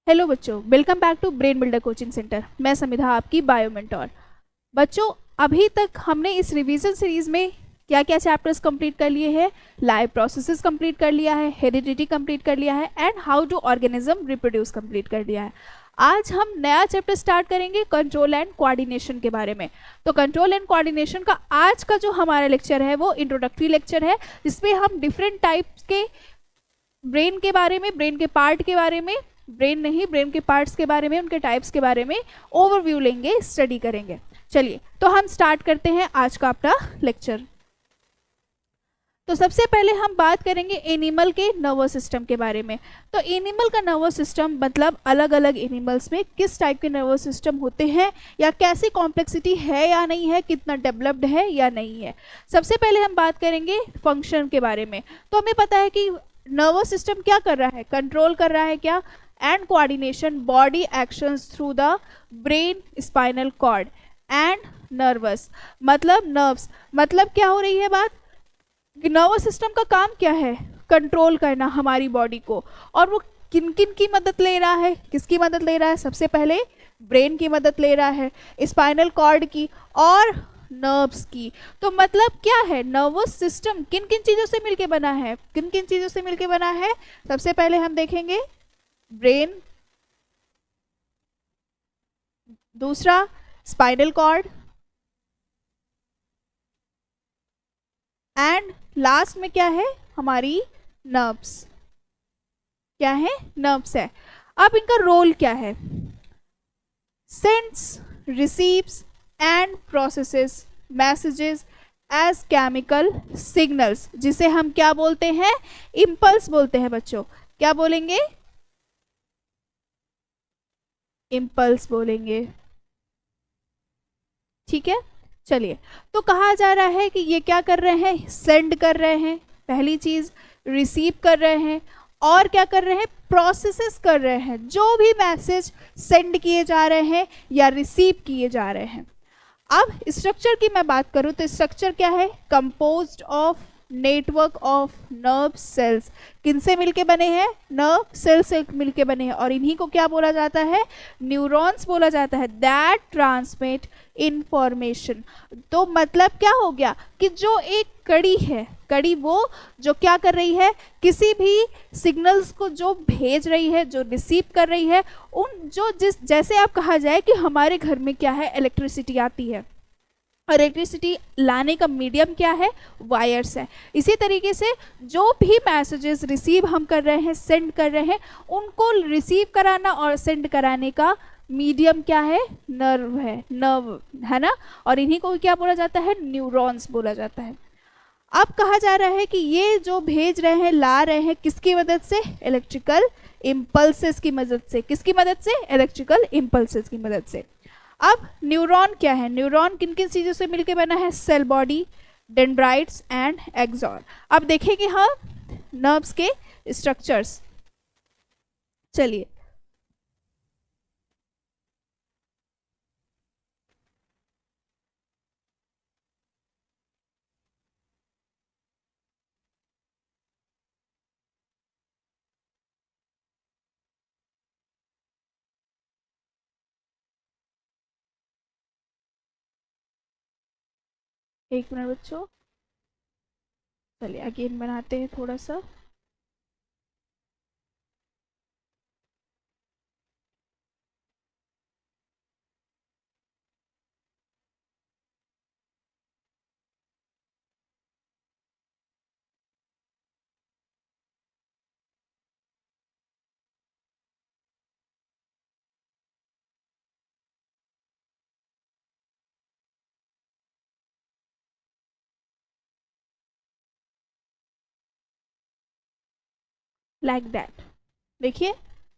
Hello बच्चों, welcome back to Brain Builder Coaching Centre. मैं समिधा, आपकी बायो मेंटोर। बच्चों, अभी तक हमने इस रिवीजन सीरीज में क्या क्या चैप्टर्स कंप्लीट कर लिए हैं। लाइव प्रोसेसेस कंप्लीट कर लिया है, हेरिडिटी कंप्लीट कर लिया है and how to organism reproduce complete कर लिया है। आज हम नया चैप्टर स्टार्ट करेंगे कंट्रोल एंड कोऑर्डिनेशन के बारे में। तो कंट्रोल एंड कोऑर्डिनेशन का आज का जो हमारा लेक्चर है वो इंट्रोडक्टरी लेक्चर है, जिसमें हम डिफरेंट टाइप्स के ब्रेन के बारे में, ब्रेन के पार्ट के बारे में, ब्रेन नहीं ब्रेन के पार्ट्स के बारे में, उनके टाइप्स के बारे में ओवरव्यू लेंगे, स्टडी करेंगे। चलिए तो हम स्टार्ट करते हैं आज का अपना लेक्चर। तो सबसे पहले हम बात करेंगे एनिमल के नर्वस सिस्टम के बारे में। तो एनिमल का नर्वस सिस्टम मतलब अलग अलग एनिमल्स में किस टाइप के नर्वस सिस्टम होते हैं, या कैसी कॉम्प्लेक्सिटी है या नहीं है, कितना डेवलप्ड है या नहीं है। सबसे पहले हम बात करेंगे फंक्शन के बारे में। तो हमें पता है कि नर्वस सिस्टम क्या कर रहा है, कंट्रोल कर रहा है क्या, and coordination body actions through the brain, spinal cord and nervous मतलब नर्व्स। मतलब क्या हो रही है बात, नर्वस सिस्टम का काम क्या है, कंट्रोल करना हमारी बॉडी को। और वो किन किन की मदद ले रहा है, किसकी मदद ले रहा है, सबसे पहले ब्रेन की मदद ले रहा है, स्पाइनल कॉर्ड की और नर्व्स की। तो मतलब क्या है, नर्वस सिस्टम किन किन चीज़ों से मिलके बना है, किन किन चीज़ों से मिलके बना है। सबसे पहले हम देखेंगे ब्रेन, दूसरा स्पाइनल कॉर्ड एंड लास्ट में क्या है, हमारी नर्व्स। क्या है, नर्व्स है। अब इनका रोल क्या है, sends, receives and processes messages as chemical signals, जिसे हम क्या बोलते हैं, इम्पल्स बोलते हैं। बच्चों क्या बोलेंगे, इम्पल्स बोलेंगे। ठीक है, चलिए। तो कहा जा रहा है कि ये क्या कर रहे हैं, सेंड कर रहे हैं, पहली चीज रिसीव कर रहे हैं, और क्या कर रहे हैं, प्रोसेसेस कर रहे हैं। जो भी मैसेज सेंड किए जा रहे हैं या रिसीव किए जा रहे हैं। अब स्ट्रक्चर की मैं बात करूं तो स्ट्रक्चर क्या है, composed of network of nerve cells. किन से मिलके बने हैं, नर्व सेल से मिलके बने हैं, और इन्हीं को क्या बोला जाता है, न्यूरॉन्स बोला जाता है, दैट ट्रांसमिट इंफॉर्मेशन। तो मतलब क्या हो गया कि जो एक कड़ी है, कड़ी वो जो क्या कर रही है, किसी भी सिग्नल्स को जो भेज रही है, जो रिसीव कर रही है, उन जो जिस जैसे आप कहा जाए कि हमारे घर में क्या है, इलेक्ट्रिसिटी आती है, और इलेक्ट्रिसिटी लाने का मीडियम क्या है, वायर्स है। इसी तरीके से जो भी मैसेजेस रिसीव हम कर रहे हैं, सेंड कर रहे हैं, उनको रिसीव कराना और सेंड कराने का मीडियम क्या है, नर्व है, नर्व है ना। और इन्हीं को क्या बोला जाता है, न्यूरॉन्स बोला जाता है। अब कहा जा रहा है कि ये जो भेज रहे हैं, ला रहे हैं, किसकी मदद से, इलेक्ट्रिकल इम्पल्सेस की मदद से। किसकी मदद से, इलेक्ट्रिकल इम्पल्सेस की मदद से। अब न्यूरॉन क्या है, न्यूरॉन किन किन चीज़ों से मिलकर बना है, cell body, dendrites and axon. अब देखेंगे हम नर्व्स के स्ट्रक्चर्स। चलिए, एक मिनट बच्चों, चलिए अगेन बनाते हैं थोड़ा सा। Like that. देखिए,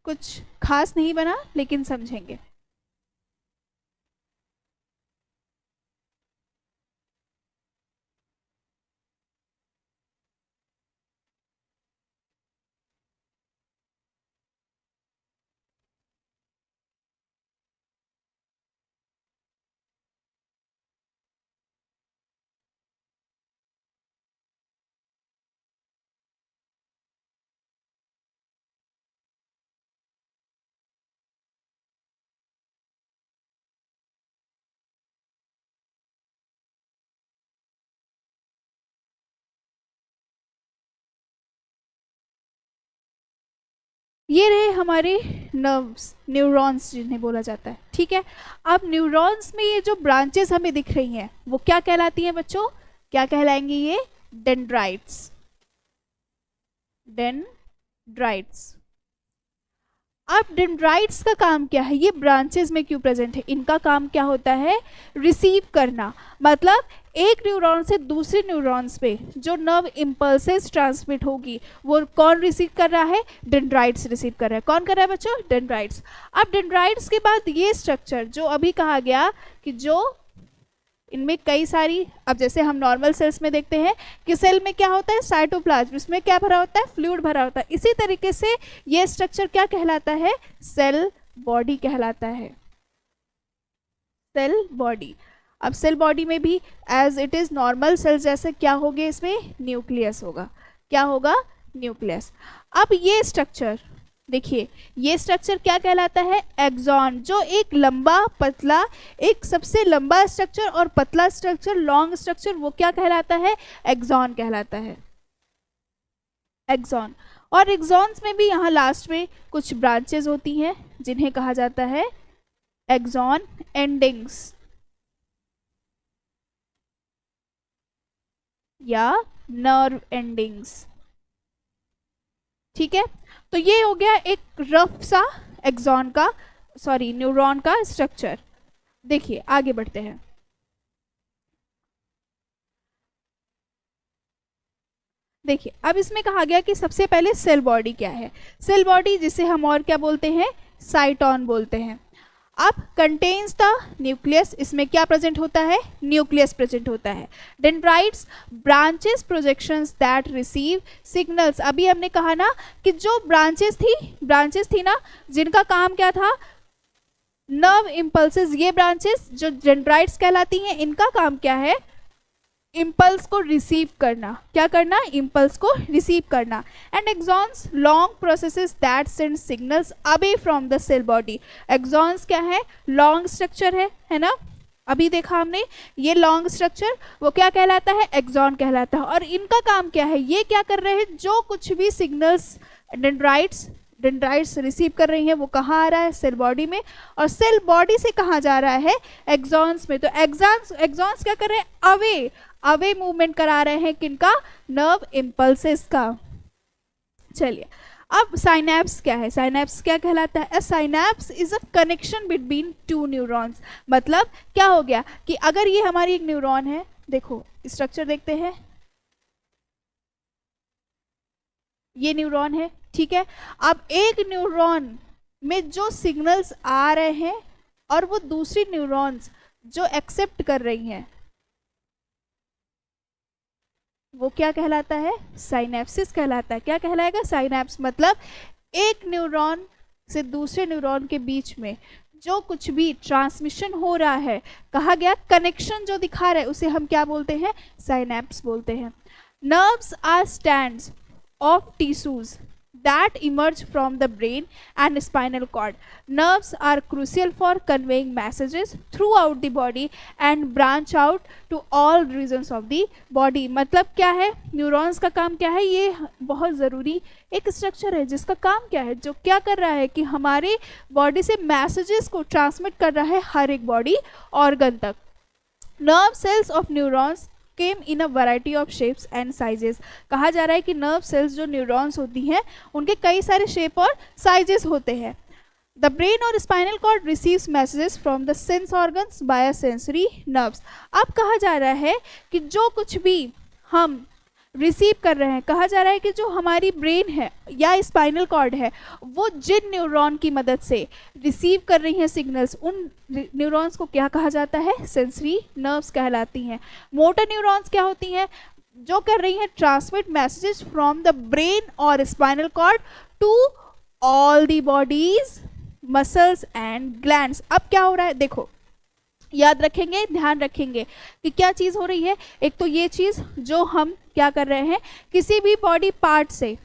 कुछ खास नहीं बना, लेकिन समझेंगे। ये रहे हमारे नर्व्स, न्यूरॉन्स जिन्हें बोला जाता है, ठीक है। अब न्यूरॉन्स में ये जो ब्रांचेस हमें दिख रही हैं वो क्या कहलाती हैं बच्चों, क्या कहलाएंगी ये, डेंड्राइट्स, डेंड्राइट्स। अब डेंड्राइट्स का काम क्या है, ये ब्रांचेस में क्यों प्रेजेंट है, इनका काम क्या होता है, रिसीव करना। मतलब एक न्यूरॉन से दूसरे न्यूरॉन्स पे जो नर्व इम्पल्सेस ट्रांसमिट होगी वो कौन रिसीव कर रहा है, डेंड्राइट्स रिसीव कर रहा है। कौन कर रहा है बच्चों, डेंड्राइट्स। अब डेंड्राइट्स के बाद ये स्ट्रक्चर जो अभी कहा गया कि जो इनमें कई सारी, अब जैसे हम नॉर्मल सेल्स में देखते हैं कि सेल में क्या होता है, साइटोप्लाज्म, इसमें क्या भरा होता है, फ्लूइड भरा होता है। इसी तरीके से ये स्ट्रक्चर क्या कहलाता है, सेल बॉडी कहलाता है, सेल बॉडी। अब सेल बॉडी में भी as it is normal cell जैसे क्या होगा, इसमें न्यूक्लियस होगा, क्या होगा, न्यूक्लियस। अब ये स्ट्रक्चर देखिए, ये स्ट्रक्चर क्या कहलाता है, एक्सॉन, जो एक लंबा पतला, एक सबसे लंबा स्ट्रक्चर और पतला स्ट्रक्चर, लॉन्ग स्ट्रक्चर, वो क्या कहलाता है, एक्सॉन कहलाता है, एक्सॉन। और एक्सॉन्स में भी यहाँ लास्ट में कुछ ब्रांचेस होती हैं जिन्हें कहा जाता है एक्सॉन एंडिंग्स या नर्व एंडिंग्स, ठीक है। तो ये हो गया एक रफ सा एक्सॉन का, सॉरी न्यूरॉन का स्ट्रक्चर। देखिए आगे बढ़ते हैं। देखिए अब इसमें कहा गया कि सबसे पहले सेल बॉडी क्या है, सेल बॉडी जिसे हम और क्या बोलते हैं, साइटोन बोलते हैं। अब कंटेन्स द न्यूक्लियस, इसमें क्या प्रेजेंट होता है, न्यूक्लियस प्रेजेंट होता है। Dendrites, branches projections that receive signals. अभी हमने कहा ना कि जो ब्रांचेस थी ना, जिनका काम क्या था, नर्व इम्पल्सेस, ये ब्रांचेस जो डेंड्राइट्स कहलाती हैं, इनका काम क्या है, इम्पल्स को रिसीव करना, क्या करना, इम्पल्स को रिसीव करना। And axons, long processes that send signals away from the cell body. Axons क्या है, लॉन्ग स्ट्रक्चर है ना, अभी देखा हमने, ये लॉन्ग स्ट्रक्चर वो क्या कहलाता है, एक्सॉन कहलाता है। और इनका काम क्या है, ये क्या कर रहे हैं, जो कुछ भी सिग्नल्स डेंड्राइट्स रिसीव कर रही हैं वो कहाँ आ रहा है, सेल बॉडी में, और सेल बॉडी से कहाँ जा रहा है, एक्सॉन्स में। तो एक्सॉन्स क्या कर रहे हैं, अवे मूवमेंट करा रहे हैं किनका, नर्व इम्पल्सेस का। चलिए अब साइनैप्स क्या है, साइनैप्स क्या कहलाता है, synapse is a connection between two neurons. मतलब क्या हो गया कि अगर ये हमारी एक न्यूरॉन है, देखो स्ट्रक्चर देखते हैं, ये न्यूरॉन है, ठीक है। अब एक न्यूरॉन में जो सिग्नल्स आ रहे हैं और वो दूसरी न्यूरॉन्स जो एक्सेप्ट कर रही हैं, वो क्या कहलाता है, साइनेप्सिस कहलाता है। क्या कहलाएगा, साइनेप्स। मतलब एक न्यूरॉन से दूसरे न्यूरॉन के बीच में जो कुछ भी ट्रांसमिशन हो रहा है, कहा गया कनेक्शन जो दिखा रहा है, उसे हम क्या बोलते हैं, साइनेप्स बोलते हैं। Nerves are strands of tissues that emerge from the brain and spinal cord. Nerves are crucial for conveying messages throughout the body and branch out to all regions of the body. मतलब क्या है, neurons का काम क्या है, ये बहुत ज़रूरी एक स्ट्रक्चर है जिसका काम क्या है, जो क्या कर रहा है कि हमारे बॉडी से मैसेजेस को ट्रांसमिट कर रहा है हर एक बॉडी ऑर्गन तक। Nerve cells of neurons came in a variety of shapes and sizes. कहा जा रहा है कि नर्व सेल्स जो न्यूरॉन्स होती हैं उनके कई सारे शेप और साइजेस होते हैं। द ब्रेन और spinal cord receives messages from the sense organs by sensory nerves. अब कहा जा रहा है कि जो कुछ भी हम रिसीव कर रहे हैं, कहा जा रहा है कि जो हमारी ब्रेन है या स्पाइनल कॉर्ड है, वो जिन न्यूरॉन की मदद से रिसीव कर रही हैं सिग्नल्स, उन न्यूरॉन्स को क्या कहा जाता है, सेंसरी नर्व्स कहलाती हैं। मोटर न्यूरॉन्स क्या होती हैं, जो कर रही हैं transmit messages from the brain और spinal cord to all the body's muscles and glands. अब क्या हो रहा है, देखो याद रखेंगे, ध्यान रखेंगे कि क्या चीज़ हो रही है। एक तो ये चीज़ जो हम क्या कर रहे हैं, किसी भी बॉडी पार्ट से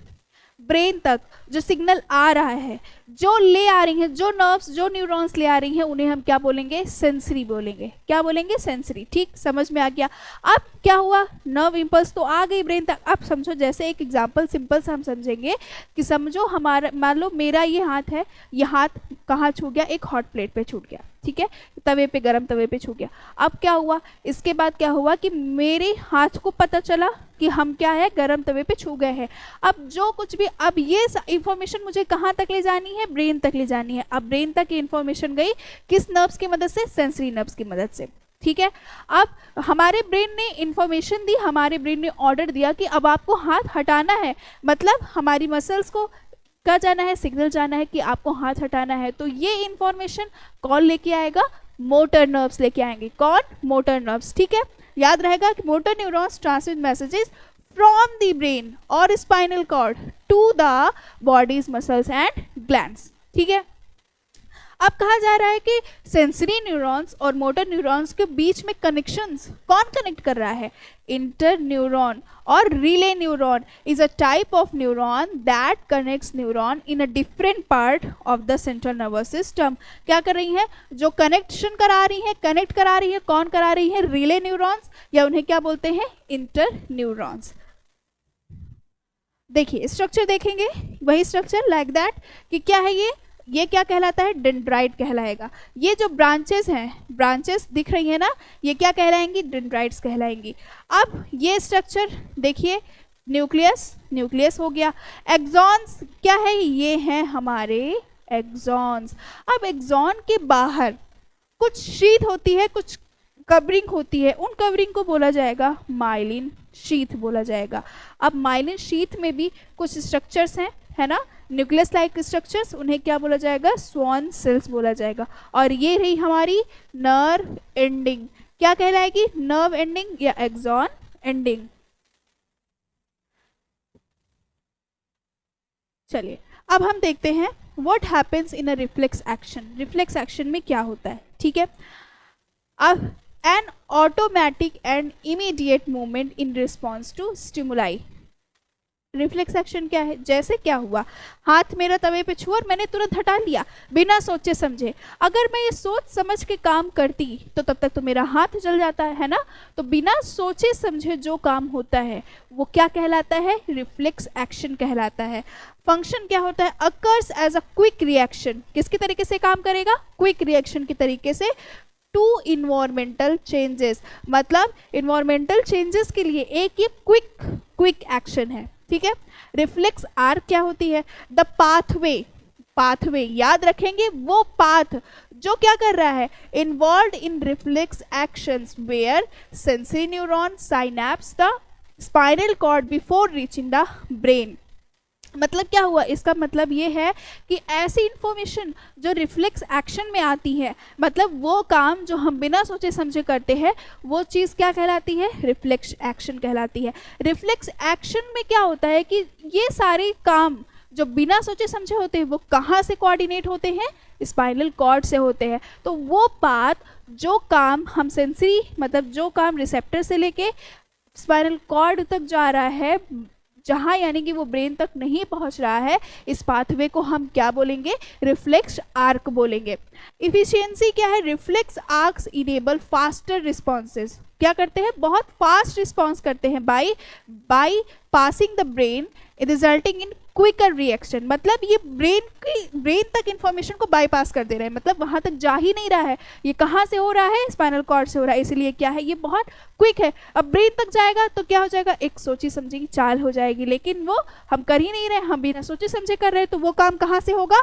ब्रेन तक जो सिग्नल आ रहा है, जो ले आ रही हैं, जो नर्व्स, जो न्यूरॉन्स ले आ रही हैं, उन्हें हम क्या बोलेंगे? सेंसरी बोलेंगे। क्या बोलेंगे? सेंसरी। ठीक, समझ में आ गया। अब क्या हुआ? नर्व इम्पल्स तो आ गई ब्रेन तक। अब समझो, जैसे एक एग्जांपल सिंपल सा हम समझेंगे कि समझो हमारा, मान लो मेरा ये हाथ है, ये हाथ कहाँ छू गया? एक हॉट प्लेट पे छूट गया, ठीक है, तवे पे, गरम तवे पे छू गया। अब क्या हुआ? इसके बाद क्या हुआ कि मेरे हाथ को पता चला कि हम क्या है? गरम तवे पे छू गए हैं। अब जो कुछ भी, अब ये इंफॉर्मेशन मुझे कहाँ तक ले जानी है? ब्रेन तक ले जानी है। अब ब्रेन तक ये इंफॉर्मेशन गई किस नर्व्स की मदद से? सेंसरी नर्व्स की मदद से। ठीक है, अब हमारे ब्रेन ने इंफॉर्मेशन दी, हमारे ब्रेन ने ऑर्डर दिया कि अब आपको हाथ हटाना है, मतलब हमारी मसल्स को क्या जाना है? सिग्नल जाना है कि आपको हाथ हटाना है। तो ये इंफॉर्मेशन कौन लेके आएगा? मोटर नर्व्स लेके आएंगे। कौन? Motor nerves. ठीक है, याद रहेगा कि motor neurons transmit messages from the brain और spinal cord to the body's muscles and glands. ठीक है, अब कहा जा रहा है कि सेंसरी न्यूरॉन्स और मोटर न्यूरॉन्स के बीच में कनेक्शंस कौन कनेक्ट कर रहा है? इंटर न्यूरॉन और relay neuron is a type of neuron that connects neuron in a different part of the central nervous system. क्या कर रही हैं? जो कनेक्शन करा रही हैं, कनेक्ट करा रही है, कौन करा रही है? रिले न्यूरॉन्स, या उन्हें क्या बोलते हैं? Inter neurons. देखिए स्ट्रक्चर देखेंगे, वही स्ट्रक्चर लाइक दैट कि क्या है ये क्या कहलाता है? डेंड्राइट कहलाएगा। ये जो ब्रांचेस हैं, ब्रांचेस दिख रही है ना, ये क्या कहलाएंगी? डेंड्राइट्स कहलाएंगी। अब ये स्ट्रक्चर देखिए, न्यूक्लियस, न्यूक्लियस हो गया। एक्सॉन्स क्या है? ये हैं हमारे एक्सॉन्स। अब एक्सॉन के बाहर कुछ शीथ होती है, कुछ कवरिंग होती है, उन कवरिंग को बोला जाएगा माइलिन शीथ बोला जाएगा। अब माइलिन शीथ में भी कुछ स्ट्रक्चर्स हैं, है ना, न्यूक्लियस लाइक स्ट्रक्चर्स, उन्हें क्या बोला जाएगा? स्वॉन सेल्स बोला जाएगा। और ये रही हमारी नर्व एंडिंग, क्या कहलाएगी? नर्व एंडिंग या एक्सॉन एंडिंग। चलिए अब हम देखते हैं what happens in a reflex action. Reflex action में क्या होता है? ठीक है, अब an automatic and immediate movement in response to stimuli. Reflex action क्या है? जैसे क्या हुआ, हाथ मेरा तवे पे छुआ और मैंने तुरंत हटा लिया बिना सोचे समझे। अगर मैं ये सोच समझ के काम करती तो तब तक तो मेरा हाथ जल जाता है ना। तो बिना सोचे समझे जो काम होता है वो क्या कहलाता है? रिफ्लेक्स एक्शन कहलाता है। फंक्शन क्या होता है? Occurs as a quick reaction. किसके तरीके से काम करेगा? क्विक रिएक्शन के तरीके से टू इन्वायरमेंटल चेंजेस, मतलब इन्वायरमेंटल चेंजेस के लिए एक ये क्विक एक्शन है। ठीक है, रिफ्लेक्स आर क्या होती है? द पाथवे याद रखेंगे, वो पाथ जो क्या कर रहा है? Involve in reflex actions where sensory neuron synapse the spinal cord before reaching the brain. मतलब क्या हुआ? इसका मतलब ये है कि ऐसी इंफॉर्मेशन जो रिफ्लेक्स एक्शन में आती है, मतलब वो काम जो हम बिना सोचे समझे करते हैं, वो चीज़ क्या कहलाती है? रिफ्लेक्स एक्शन कहलाती है। रिफ्लेक्स एक्शन में क्या होता है कि ये सारे काम जो बिना सोचे समझे होते हैं वो कहाँ से कोऑर्डिनेट होते हैं? स्पाइनल कॉर्ड से होते हैं। तो वो पाथ जो काम हम सेंसरी, मतलब जो काम रिसेप्टर से लेके स्पाइनल कॉर्ड तक जा रहा है, जहाँ यानी कि वो ब्रेन तक नहीं पहुँच रहा है, इस पाथवे को हम क्या बोलेंगे? रिफ्लेक्स आर्क बोलेंगे। इफिशियंसी क्या है? Reflex arcs enable faster responses. क्या करते हैं? बहुत फास्ट रिस्पॉन्स करते हैं bypassing the brain resulting in quicker reaction. मतलब ये ब्रेन तक इंफॉर्मेशन को बाईपास कर दे रहे हैं, मतलब वहाँ तक जा ही नहीं रहा है। ये कहाँ से हो रहा है? स्पाइनल कॉर्ड से हो रहा है। इसलिए क्या है? ये बहुत क्विक है। अब ब्रेन तक जाएगा तो क्या हो जाएगा? एक सोची समझी की चाल हो जाएगी, लेकिन वो हम कर ही नहीं रहे, हम बिना सोचे समझे कर रहे हैं। तो वो काम कहाँ से होगा?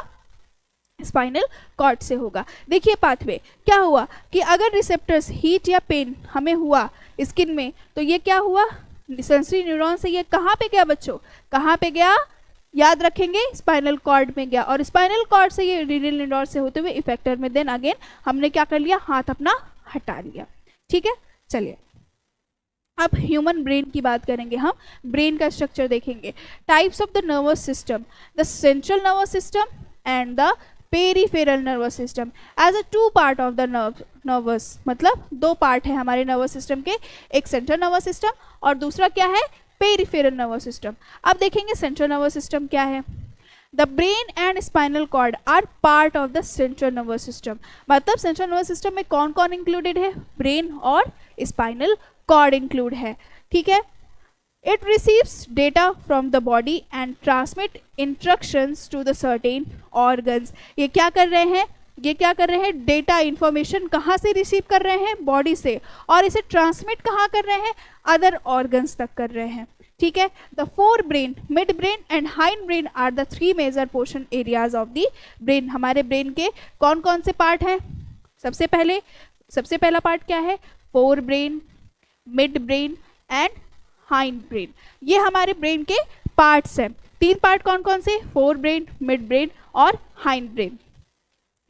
स्पाइनल कॉर्ड से होगा। देखिए पाथवे क्या हुआ कि अगर रिसेप्टर्स हीट या पेन हमें हुआ स्किन में, तो ये क्या हुआ? सेंसरी न्यूरॉन से ये कहाँ पे गया बच्चों? कहाँ पे गया? याद रखेंगे, स्पाइनल कॉर्ड में गया। और स्पाइनल कॉर्ड से ये रीनल न्यूरॉन से होते हुए इफेक्टर में देन अगेन हमने क्या कर लिया? हाथ अपना हटा लिया। ठीक है, चलिए अब ह्यूमन ब्रेन की बात करेंगे। हम ब्रेन का स्ट्रक्चर देखेंगे। Types of the nervous system, the central nervous system and the peripheral nervous system as a two part of the nervous, मतलब दो पार्ट है हमारे नर्वस सिस्टम के, एक सेंट्रल नर्वस सिस्टम और दूसरा क्या है? Peripheral nervous system. अब देखेंगे सेंट्रल नर्वस सिस्टम क्या है। The brain and spinal cord are part of the central nervous system. मतलब सेंट्रल नर्वस सिस्टम में कौन कौन इंक्लूडेड है, ब्रेन और स्पाइनल कॉर्ड इंक्लूड है, ठीक है। It receives data from the body and transmit instructions to the certain organs। ये क्या कर रहे हैं, ये क्या कर रहे हैं, डेटा इंफॉर्मेशन कहाँ से रिसीव कर रहे हैं, बॉडी से, और इसे ट्रांसमिट कहाँ कर रहे हैं, अदर ऑर्गन्स तक कर रहे हैं, ठीक है। The forebrain, midbrain and hindbrain are the three major portion areas of the brain. हमारे ब्रेन के कौन कौन से पार्ट हैं, सबसे पहला पार्ट क्या है, forebrain, midbrain and hind brain. ये हमारे ब्रेन के पार्ट्स हैं। तीन पार्ट कौन कौन से, फोर ब्रेन, मिड ब्रेन और हाइंड ब्रेन,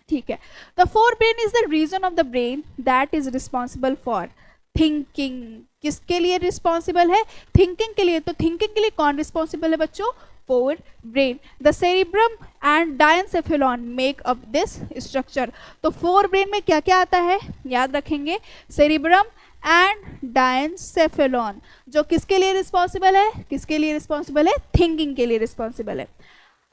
ठीक है। The forebrain is the region of the brain that is responsible for thinking. किसके लिए रिस्पॉन्सिबल है, थिंकिंग के लिए। तो थिंकिंग के लिए कौन रिस्पॉन्सिबल है बच्चों, fore brain. The cerebrum and diencephalon make up this structure. तो फोर ब्रेन में क्या क्या आता है, याद रखेंगे, सेरिब्रम एंड डायनसेफेलॉन, जो किसके लिए रिस्पॉन्सिबल है, किसके लिए रिस्पॉन्सिबल है, थिंकिंग के लिए रिस्पॉन्सिबल है।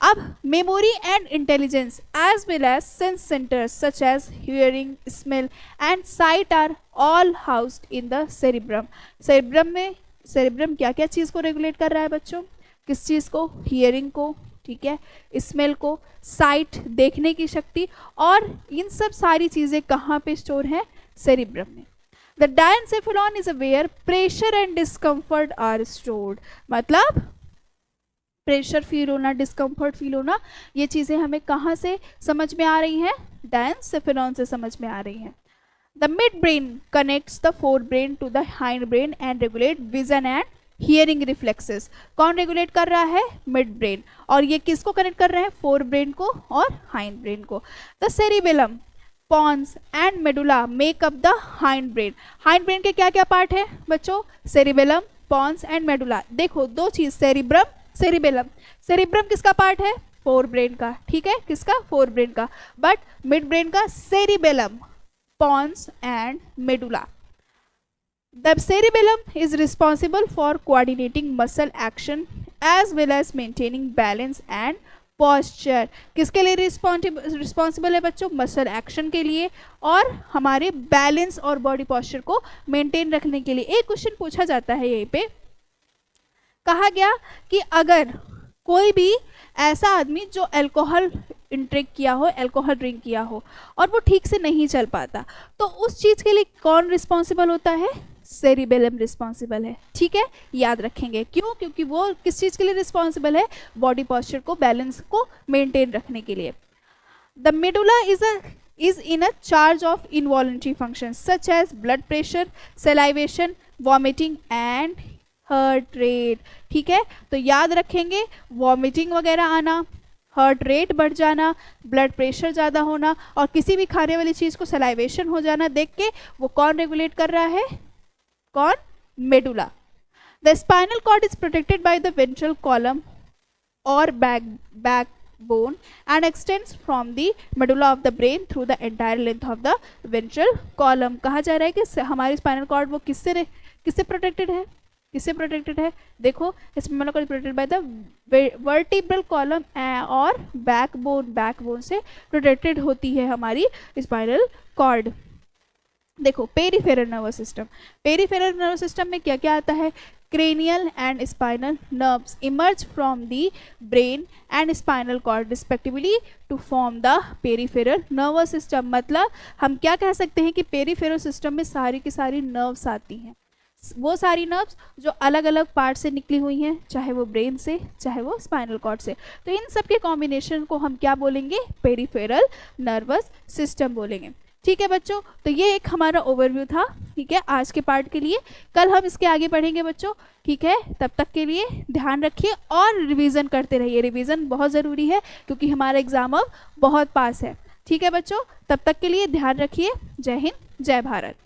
अब memory and intelligence as well as sense centres such as hearing, smell and sight are all housed in the cerebrum. Cerebrum क्या क्या चीज़ को रेगुलेट कर रहा है बच्चों, किस चीज़ को, हियरिंग को, ठीक है, स्मेल को, साइट देखने की शक्ति, और इन सब सारी चीज़ें कहाँ पे स्टोर हैं, सेरिब्रम में। The diencephalon is where pressure and discomfort are stored। मतलब प्रेशर फील होना, डिस्कम्फर्ट फील होना, ये चीज़ें हमें कहाँ से समझ में आ रही हैं, डायनसेफेलॉन से समझ में आ रही हैं। The midbrain connects the forebrain to the hindbrain and regulate vision and hearing reflexes. कौन रेगुलेट कर रहा है, मिड ब्रेन, और ये किसको कनेक्ट कर रहे हैं, फोर ब्रेन को और हाइंड ब्रेन को। The cerebellum, pons and medulla make up the hindbrain. Hindbrain के क्या क्या पार्ट है बच्चों, सेरिबेलम, पॉन्स एंड मेडुला। देखो दो चीज, सेरिब्रम, सेरिबेलम। सेरिब्रम किसका पार्ट है, फोर ब्रेन का, ठीक है, किसका, फोर ब्रेन का, बट मिड ब्रेन का cerebellum, pons and medulla. The cerebellum is responsible for coordinating muscle action as well as maintaining balance and posture. किसके लिए रिस्पॉन्सिबल है बच्चों, मसल एक्शन के लिए और हमारे बैलेंस और बॉडी पॉस्चर को मेंटेन रखने के लिए। एक क्वेश्चन पूछा जाता है यहीं पे, कहा गया कि अगर कोई भी ऐसा आदमी जो अल्कोहल इंटेक किया हो, अल्कोहल ड्रिंक किया हो, और वो ठीक से नहीं चल पाता, तो उस चीज़ के लिए कौन रिस्पॉन्सिबल होता है, सेरिबेलम रिस्पॉन्सिबल है, ठीक है, याद रखेंगे। क्यों, क्योंकि वो किस चीज़ के लिए रिस्पॉन्सिबल है, बॉडी पॉस्चर को, बैलेंस को मेंटेन रखने के लिए। The medulla is in a charge of involuntary functions such as blood pressure, salivation, vomiting and heart rate, ठीक है। तो याद रखेंगे, वॉमिटिंग वगैरह आना, हार्ट रेट बढ़ जाना, ब्लड प्रेशर ज़्यादा होना, और किसी भी खाने वाली चीज़ को सलाइवेशन हो जाना देख के वो कौन रेगुलेट कर रहा है, कौन, medulla. The spinal cord is protected by the ventral column और backbone and extends from the medulla of the brain through the entire length of the ventral column। कहा जा रहा है कि हमारी स्पाइनल कॉर्ड वो किससे प्रोटेक्टेड है, किससे प्रोटेक्टेड है, देखो spinal cord protected by the vertebral column और बैकबोन से प्रोटेक्टेड होती है हमारी स्पाइनल कॉर्ड। देखो peripheral nervous system, peripheral nervous system में क्या क्या आता है, cranial and spinal nerves emerge from the brain and spinal cord respectively to form the peripheral nervous system। मतलब हम क्या कह सकते हैं कि पेरिफेरल सिस्टम में सारी की सारी नर्व्स आती हैं, वो सारी नर्व्स जो अलग अलग पार्ट से निकली हुई हैं, चाहे वो ब्रेन से, चाहे वो स्पाइनल कॉर्ड से। तो इन सब के कॉम्बिनेशन को हम क्या बोलेंगे, पेरिफेरल नर्वस सिस्टम बोलेंगे, ठीक है बच्चों। तो ये एक हमारा ओवरव्यू था, ठीक है, आज के पार्ट के लिए। कल हम इसके आगे पढ़ेंगे बच्चों, ठीक है। तब तक के लिए ध्यान रखिए और रिवीजन करते रहिए, रिवीजन बहुत ज़रूरी है क्योंकि हमारा एग्जाम अब बहुत पास है, ठीक है बच्चों। तब तक के लिए ध्यान रखिए। जय हिंद, जय भारत।